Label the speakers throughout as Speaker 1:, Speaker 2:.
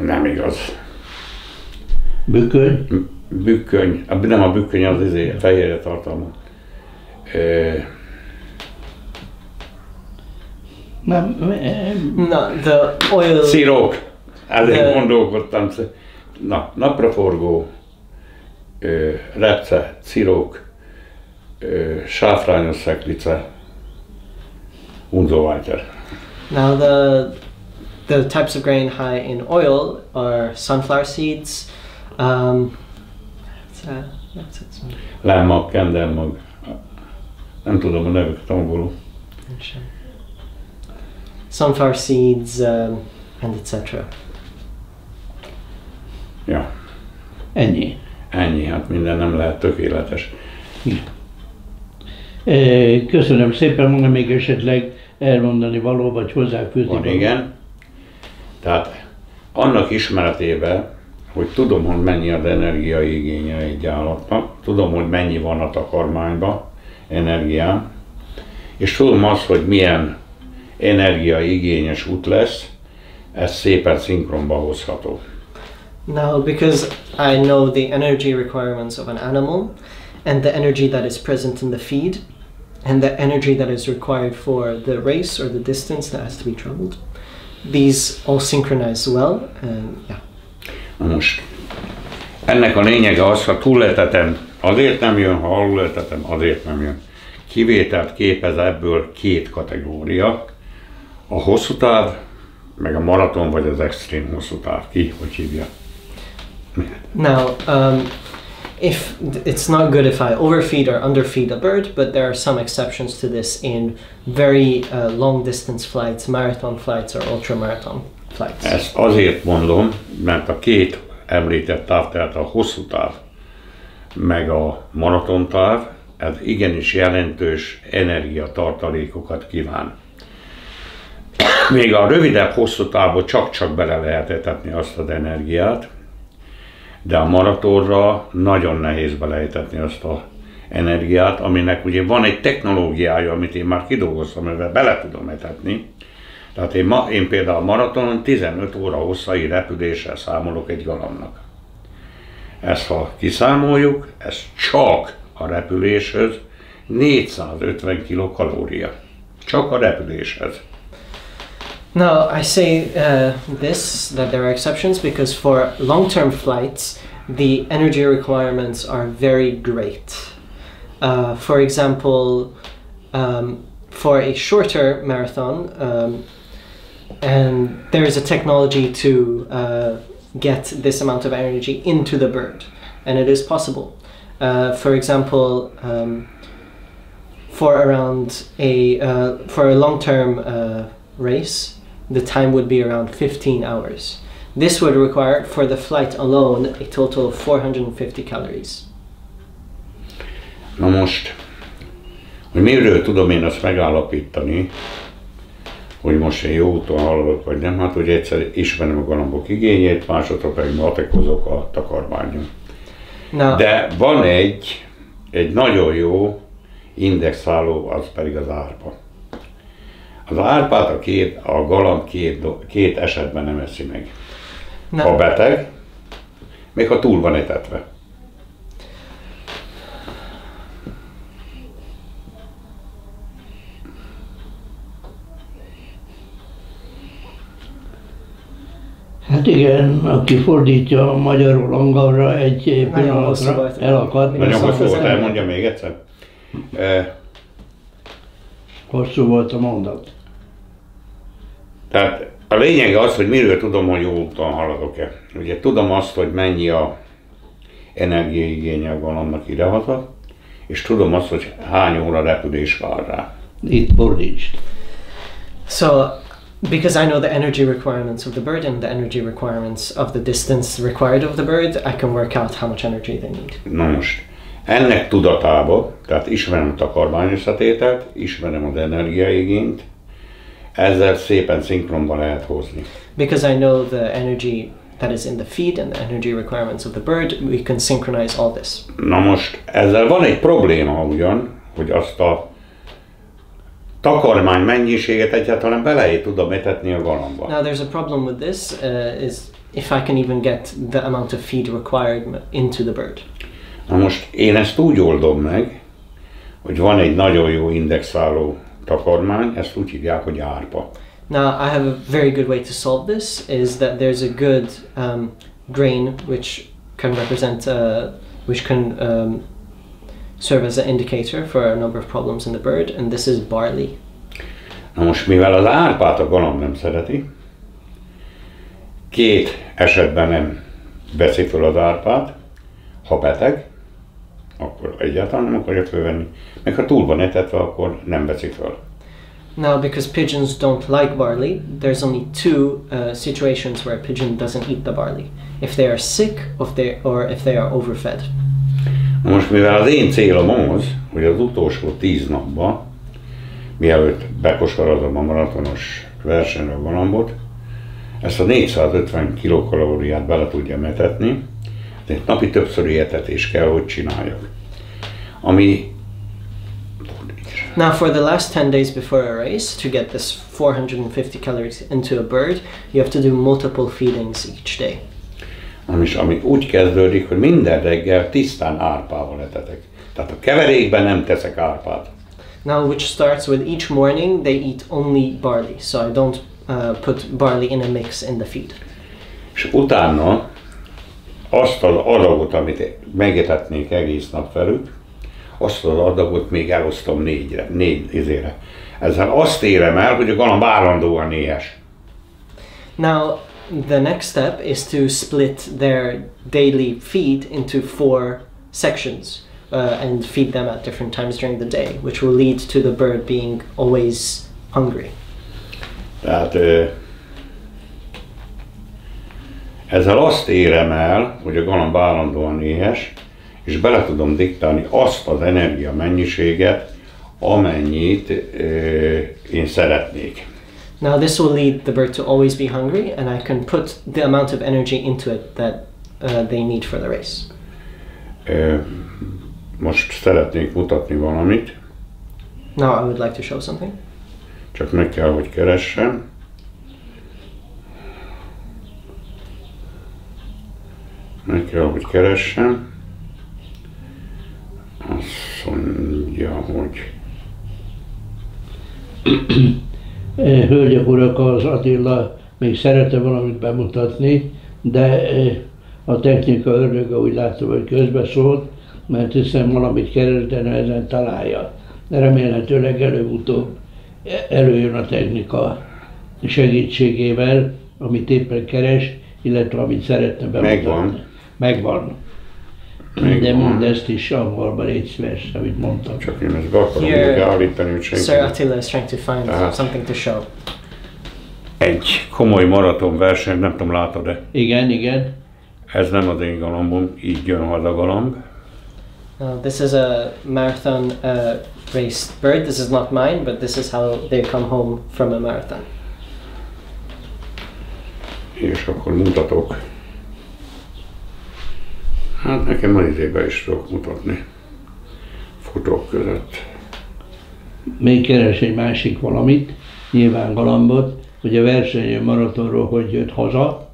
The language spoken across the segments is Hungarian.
Speaker 1: Nem igaz.
Speaker 2: Bükköny?
Speaker 1: Bükköny, nem a bükköny, az fehérje tartalma.
Speaker 2: Nem.
Speaker 3: No, the oil.
Speaker 1: Szirok. Ezért gondolkodtam. Na, napraforgó, repce, szirok, sáfrányos szeklice, unzóvájter.
Speaker 3: Now the types of grain high in oil are sunflower seeds.
Speaker 1: Lámag, kendelmag. Nem tudom a nevüket angolul.
Speaker 3: Sunflower seeds and etc.
Speaker 1: Ja.
Speaker 2: Ennyi.
Speaker 1: Ennyi, hát minden nem lehet tökéletes.
Speaker 2: Köszönöm szépen, mondom még esetleg elmondani való, vagy hozzáfűzni
Speaker 1: Van,
Speaker 2: való.
Speaker 1: igen. Tehát annak ismeretében, hogy tudom, hogy mennyi az energiaigénye egy állatnak, tudom, hogy mennyi van a takarmányban, energiám, és tudom azt, hogy milyen energiaigényes út lesz, ez szépen szinkronba hozható.
Speaker 3: Now, because I know the energy requirements of an animal, and the energy that is present in the feed, and the energy that is required for the race or the distance that has to be traveled, these all synchronize well, and yeah.
Speaker 1: Na most, ennek a lényege az, ha túlletetem, azért nem jön, ha alulletetem, azért nem jön. Kivételt képez ebből két kategória, a hosszú táv, meg a maraton vagy az extrém hosszú táv. Ki, hogy hívja?
Speaker 3: Now, if it's not good if I overfeed or underfeed a bird, but there are some exceptions to this in very long distance flights, marathon flights or ultramarathon flights.
Speaker 1: Ezt azért mondom, mert a két említett táv, tehát a hosszú táv, meg a maratontáv, ez igenis jelentős energiatartalékokat kíván. Még a rövidebb hosszú távot csak-csak bele lehet etetni azt az energiát, de a maratonra nagyon nehéz beleetetni azt az energiát, aminek ugye van egy technológiája, amit én már kidolgoztam, amivel bele tudom etetni. Tehát én például a maratonon 15 óra hosszai repüléssel számolok egy galambnak. Ezt ha kiszámoljuk, ez csak a repüléshez 450 kilokalória. Csak a repüléshez.
Speaker 3: Now, I say that there are exceptions because for long-term flights, the energy requirements are very great. For example, for a shorter marathon, and there is a technology to get this amount of energy into the bird, and it is possible. For example, for a long-term race, the time would be around 15 hours. This would require, for the flight alone, a total of 450 calories.
Speaker 1: Na most, hogy miről tudom én azt megállapítani, hogy most én jó úton haladok vagy nem, hát hogy egyszer ismerem a galambok igényét, másodszor pedig matekozok a takarmányon. De van egy nagyon jó indexáló, az pedig az árpa. Az árpát a galamb két esetben nem eszi meg. Ha beteg, még ha túl van etetve.
Speaker 2: Hát igen, aki fordítja magyarul angolra egy pillanatra elakad.
Speaker 1: Nagyon hosszú volt, elmondja még egyszer.
Speaker 2: Hosszú volt a mondat.
Speaker 1: Tehát a lényeg az, hogy miről tudom, hogy jó úton haladok-e. Ugye tudom azt, hogy mennyi a energiaigénye van annak idehaza, és tudom azt, hogy hány óra repülés vár rá.
Speaker 2: Itt fordítsd.
Speaker 3: So, because I know the energy requirements of the bird and the energy requirements of the distance required of the bird, I can work out how much energy they need.
Speaker 1: Na most, ennek tudatába, tehát ismerem a takarmányösszetételt, ismerem az energiaigényt, ezzel szépen szinkronba lehet hozni.
Speaker 3: Because I know the energy that is in the feed and the energy requirements of the bird, we can synchronize all this.
Speaker 1: Na most, ezzel van egy probléma ugyan, hogy azt a takarmány mennyiséget egyáltalán bele tudom etetni a galamba.
Speaker 3: Now there's a problem with this, is if I can even get the amount of feed required into the bird.
Speaker 1: Na most én ezt úgy oldom meg, hogy van egy nagyon jó indexáló takarmány, ezt úgy hívják, hogy árpa.
Speaker 3: Now I have a very good way to solve this, is that there's a good grain which can represent, which can serve as an indicator for a number of problems in the bird, and this is barley.
Speaker 1: Na most mivel az árpát a galamb nem szereti, két esetben nem veszi föl az árpát, ha beteg, akkor egyáltalán nem akarja fölvenni, meg ha túl van etetve, akkor nem veszi föl.
Speaker 3: Now, because pigeons don't like barley, there's only two situations where a pigeon doesn't eat the barley. If they are sick, or if they are overfed.
Speaker 1: Na most mivel az én célom az, hogy az utolsó 10 napban, mielőtt bekosarazom a maratonos versenyre a galambot, ezt a 450 kilokalóriát bele tudjam etetni, de egy napi többszöri etetés kell, hogy csináljak. Ami
Speaker 3: Now, for the last 10 days before a race, to get this 450 calories into a bird, you have to do multiple feedings each day.
Speaker 1: Ami úgy kezdődik, hogy minden reggel tisztán árpával etetek. Tehát a keverékben nem teszek árpát.
Speaker 3: Now, which starts with each morning they eat only barley, so I don't put barley in a mix in the feed.
Speaker 1: És utána azt az adagot, amit megetetnék egész nap velük, azt az adagot még elosztom négy izére. Ezzel azt érem el, hogy a galamb állandóan éhes.
Speaker 3: Now, the next step is to split their daily feed into 4 sections and feed them at different times during the day, which will lead to the bird being always hungry.
Speaker 1: Tehát ezzel azt érem el, hogy a galamb állandóan éhes, és bele tudom diktálni azt az energia mennyiséget, amennyit én szeretnék.
Speaker 3: Now this will lead the bird to always be hungry, and I can put the amount of energy into it that they need for the race.
Speaker 1: Most szeretnék mutatni valamit.
Speaker 3: Now I would like to show something.
Speaker 1: Csak meg kell, hogy keressem. Meg kell, hogy keressem. Azt mondja, hogy...
Speaker 2: Hölgyek, urak, az Attila még szeretne valamit bemutatni, de a technika ördöge úgy látom, hogy közbeszólt, mert hiszen valamit keres, de ezen találja. De remélhetőleg előbb-utóbb előjön a technika segítségével, amit éppen keres, illetve amit szeretne bemutatni.
Speaker 1: Megvan.
Speaker 2: De mindezt is angolban légy szíves, amit mondtam.
Speaker 1: Csak én ezt be akarom állítani, hogy senki.
Speaker 3: Sir Attila is trying to find something to show.
Speaker 1: Egy komoly maratonverseny, nem tudom, látod-e?
Speaker 2: Igen, igen.
Speaker 1: Ez nem az én galambom, így jön haza galamb.
Speaker 3: This is a marathon raced bird. This is not mine, but this is how they come home from a marathon.
Speaker 1: És akkor mutatok. Hát nekem az idében is tudok mutatni. Fotók között.
Speaker 2: Még keres egy másik valamit, nyilván galambot, hogy a versenyen maratonról hogy jött haza.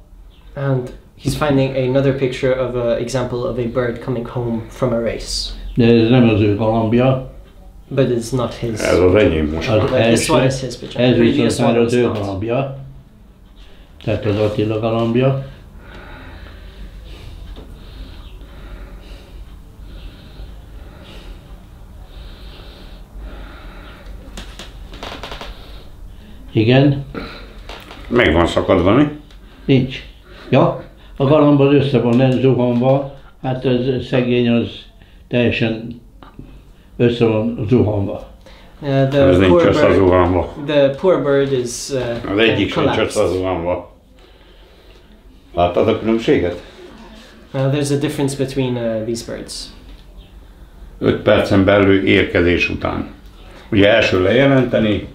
Speaker 3: And he's finding another picture of an example of a bird coming home from a race.
Speaker 2: De ez nem az ő galambja.
Speaker 3: But it's not his.
Speaker 1: Ez az enyém most.
Speaker 3: This one is his picture.
Speaker 2: Ez
Speaker 3: Previous
Speaker 2: viszont már
Speaker 3: one
Speaker 2: az
Speaker 3: was
Speaker 2: ő
Speaker 3: not.
Speaker 2: galambja. Tehát az Attila galambja. Igen.
Speaker 1: Meg van szakadva, mi?
Speaker 2: Nincs. Ja, a galamb az össze van zuhanva, hát ez szegény az teljesen össze van zuhanva.
Speaker 1: Ez nincs összezuhanva.
Speaker 3: The poor bird is
Speaker 1: Az egyik sincs
Speaker 3: collapsed.
Speaker 1: összezuhanva. Láttad a különbséget?
Speaker 3: There's a difference between these birds.
Speaker 1: 5 percen belül érkezés után. Ugye első lejelenteni,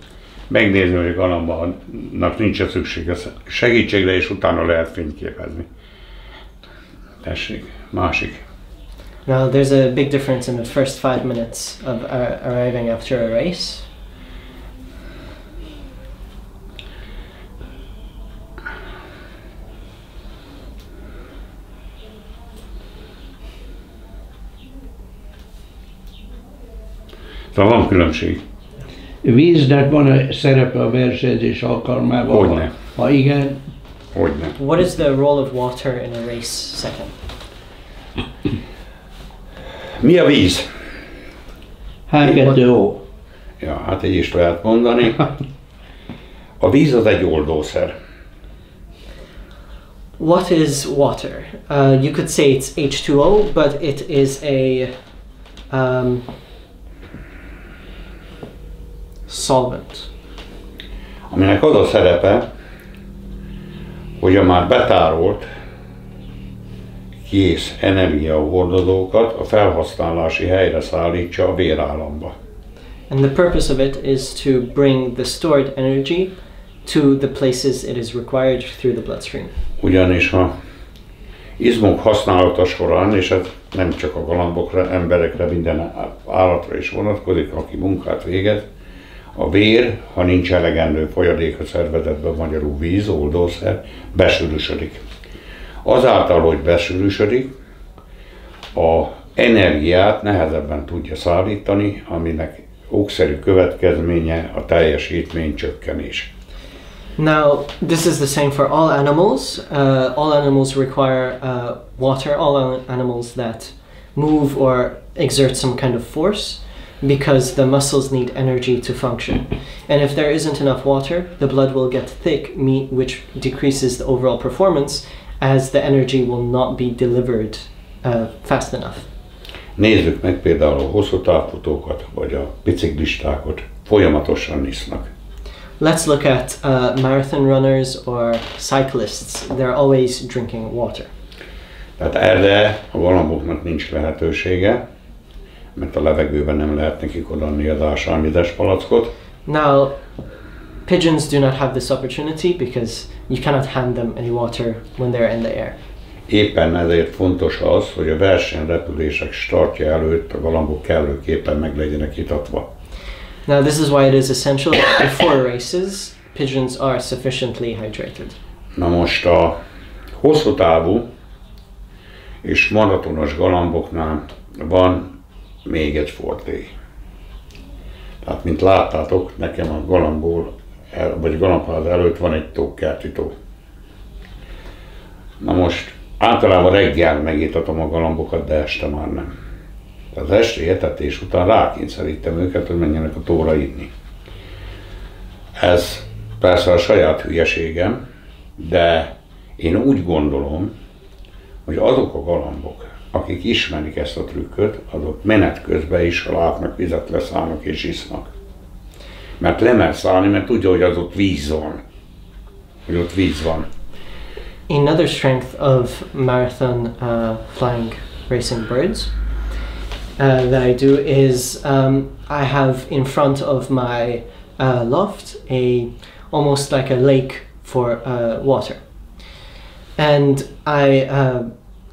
Speaker 1: megnézni, hogy a galambnak nincs szüksége segítségre, és utána lehet fényképezni. Tessék, másik.
Speaker 3: Now there's a big difference in the first 5 minutes of arriving after a race.
Speaker 1: Szóval van különbség.
Speaker 2: Víznek van-e szerepe a versenyzés alkalmával?
Speaker 1: Hogyne.
Speaker 2: Ha igen,
Speaker 1: Hogyne.
Speaker 3: What is the role of water in a race setting?
Speaker 1: Mi a víz?
Speaker 2: H2O.
Speaker 1: Ja, hát így is lehet mondani. A víz az egy oldószer.
Speaker 3: What is water? You could say it's H2O, but it is a solvent.
Speaker 1: Aminek az a szerepe, hogy a már betárolt kész energiahordozókat a felhasználási helyre szállítsa a vérállamba.
Speaker 3: And the purpose of it is to bring the stored energy to the places it is required through the bloodstream.
Speaker 1: Ugyanis a izmok használata során, és ez nem csak a galambokra, emberekre, minden állatra is vonatkozik, aki munkát végez, a vér, ha nincs elegendő folyadék a szervezetben, magyarul víz, oldószer, besűrűsödik. Azáltal, hogy besűrűsödik, a energiát nehezebben tudja szállítani, aminek okszerű következménye a teljesítmény csökkenés.
Speaker 3: Now, this is the same for all animals. All animals require water, all animals that move or exert some kind of force, because the muscles need energy to function. And if there isn't enough water, the blood will get thick, which decreases the overall performance, as the energy will not be delivered fast enough.
Speaker 1: Nézzük meg például a hosszú távfutókat, vagy a biciklistákat, folyamatosan isznak.
Speaker 3: Let's look at marathon runners or cyclists. They're always drinking water.
Speaker 1: Tehát erre a galamboknak nincs lehetősége, mert a levegőben nem lehet nekik odaadni az ásványvizes palackot.
Speaker 3: Now, pigeons do not have this opportunity because you cannot hand them any water when they're in the air.
Speaker 1: Éppen ezért fontos az, hogy a versenyrepülések startja előtt a galambok kellőképpen meg legyenek itatva.
Speaker 3: Now, this is why it is essential that before races, pigeons are sufficiently hydrated.
Speaker 1: Na most a hosszú távú és maratonos galamboknál van még egy forté. Tehát, mint láttátok, nekem a galambból, vagy galambház előtt van egy tókkerti tó. Na most általában reggel megítatom a galambokat, de este már nem. Az esti etetés után rákényszerítem őket, hogy menjenek a tóra inni. Ez persze a saját hülyeségem, de én úgy gondolom, hogy azok a galambok, akik ismerik ezt a trükköt, azok menet közben is, ha látnak vizet, leszállnak és isznak. Mert lemer szállni, mert tudja, hogy az ott víz van. Hogy ott víz van.
Speaker 3: Another strength of marathon flying racing birds that I do is I have in front of my loft almost like a lake for water, and I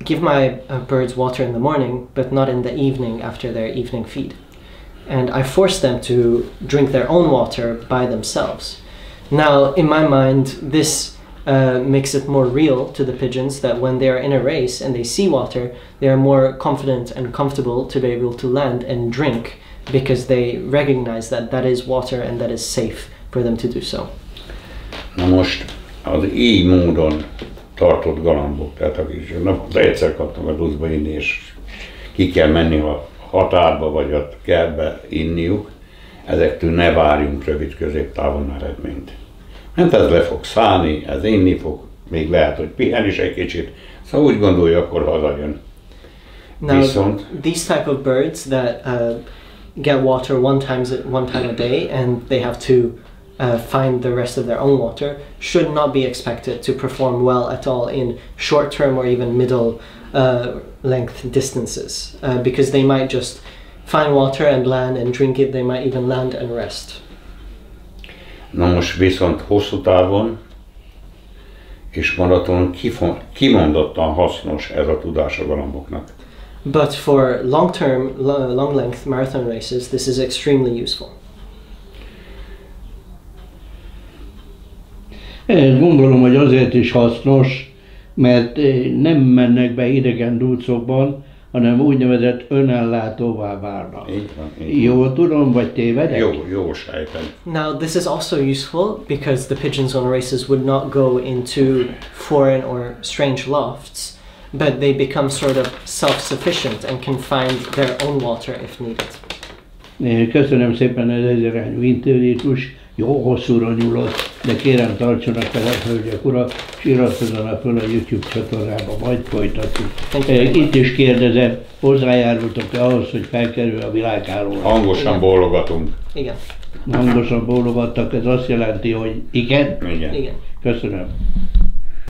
Speaker 3: give my birds water in the morning, but not in the evening after their evening feed. And I force them to drink their own water by themselves. Now, in my mind, this makes it more real to the pigeons that when they are in a race and they see water, they are more confident and comfortable to be able to land and drink, because they recognize that that is water and that is safe for them to do so.
Speaker 1: Na most az így módon tartott galambok, tehát akik naponta egyszer kapnak a duszba inni, és ki kell menni a határba vagy a kertbe inniuk, ezektől ne várjunk rövid középtávon eredményt. Mert ez le fog szállni, ez inni fog, még lehet, hogy pihen is egy kicsit, szóval úgy gondolja, akkor hazajön.
Speaker 3: Now, these type of birds that get water one time a day and they have to find the rest of their own water should not be expected to perform well at all in short term or even middle length distances, because they might just find water and land and drink it, they might even land and rest.
Speaker 1: Na most viszont hosszú távon és maraton kimondottan hasznos ez a tudás a galamboknak.
Speaker 3: But for long length marathon races, this is extremely useful.
Speaker 2: Gondolom, hogy azért is hasznos, mert nem mennek be idegen dúcokban, hanem úgynevezett önellátóvá válnak.
Speaker 1: Így van, így
Speaker 2: Jól tudom, vagy tévedek?
Speaker 1: jó sejted.
Speaker 3: Now, this is also useful because the pigeons on races would not go into foreign or strange lofts, but they become sort of self-sufficient and can find their own water if needed.
Speaker 2: Köszönöm szépen az ezirányú interjútus, jó hosszúra nyúlott, de kérem tartsanak fel, hölgyek, urak, és iratkozzanak fel a YouTube csatornába, majd folytatjuk. Itt is kérdezem, hozzájárultok-e ahhoz, hogy felkerül a világáról?
Speaker 1: Hangosan bólogatunk.
Speaker 3: Igen.
Speaker 2: Hangosan bólogattak, ez azt jelenti, hogy igen?
Speaker 1: Igen.
Speaker 3: Igen.
Speaker 2: Köszönöm.